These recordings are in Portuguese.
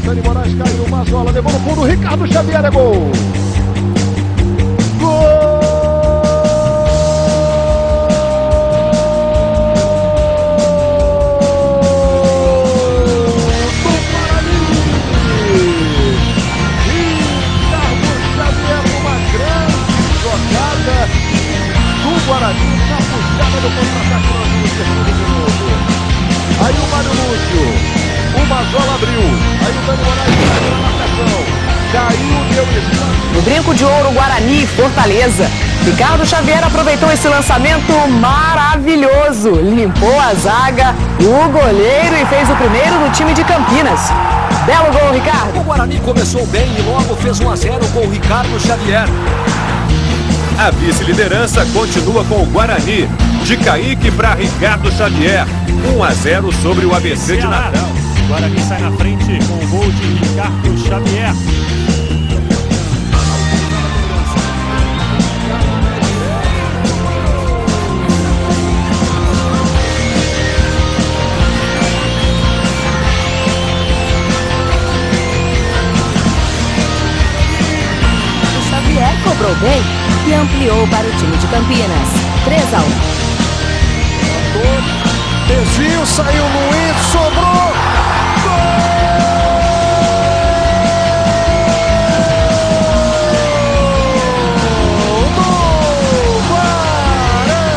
Dani Moraes caiu, Mazola levou no fundo, Ricardo Xavier é gol! Guarani, na puxada do contra-ataque no segundo minuto. Aí o Mário Lúcio, o Mazola abriu, aí o Dani Moraes caiu na marcação, caiu, deu isso. No Brinco de Ouro, Guarani e Fortaleza. Ricardo Xavier aproveitou esse lançamento maravilhoso, limpou a zaga, o goleiro e fez o primeiro no time de Campinas. Belo gol, Ricardo. O Guarani começou bem e logo fez 1-0 com o Ricardo Xavier. A vice-liderança continua com o Guarani, de Kaique para Ricardo Xavier, 1-0 sobre o ABC de Natal. O Guarani sai na frente com o gol de Ricardo Xavier. O Xavier cobrou bem e ampliou para o time de Campinas. 3-1. Desvio, saiu Luiz, sobrou! Gol do Guarani!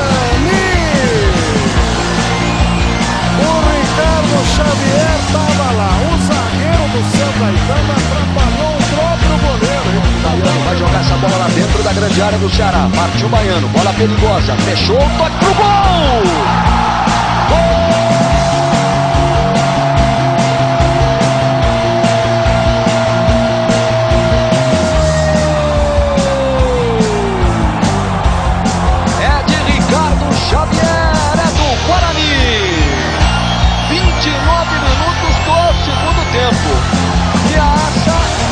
O Ricardo Xavier estava lá. O zagueiro do São Caetano atrapalhou o próprio goleiro. Baiano vai jogar essa bola lá dentro da grande área do Ceará. Partiu o Baiano, bola perigosa, fechou, toque pro gol! Gol! É de Ricardo Xavier, é do Guarani. 29 minutos do segundo tempo. E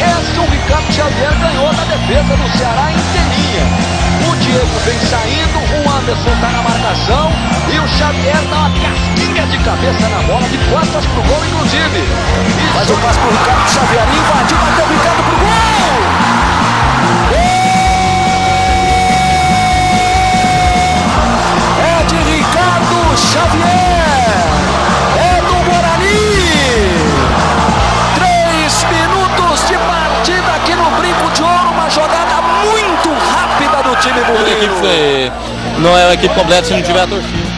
essa o Ricardo Xavier ganhou na defesa do Ceará inteirinha. O Diego vem saindo, o Anderson está na marcação e o Xavier dá uma casquinha de cabeça na bola, de costas pro gol inclusive. Faz o passe pro Ricardo Xavier, invadiu, bateu o Ricardo pro gol! É de Ricardo Xavier! É do Guarani! 3 minutos de partida aqui no Brinco de Ouro, uma jogada muito rápida do time burreiro. Não é a equipe completa se não tiver a torcida.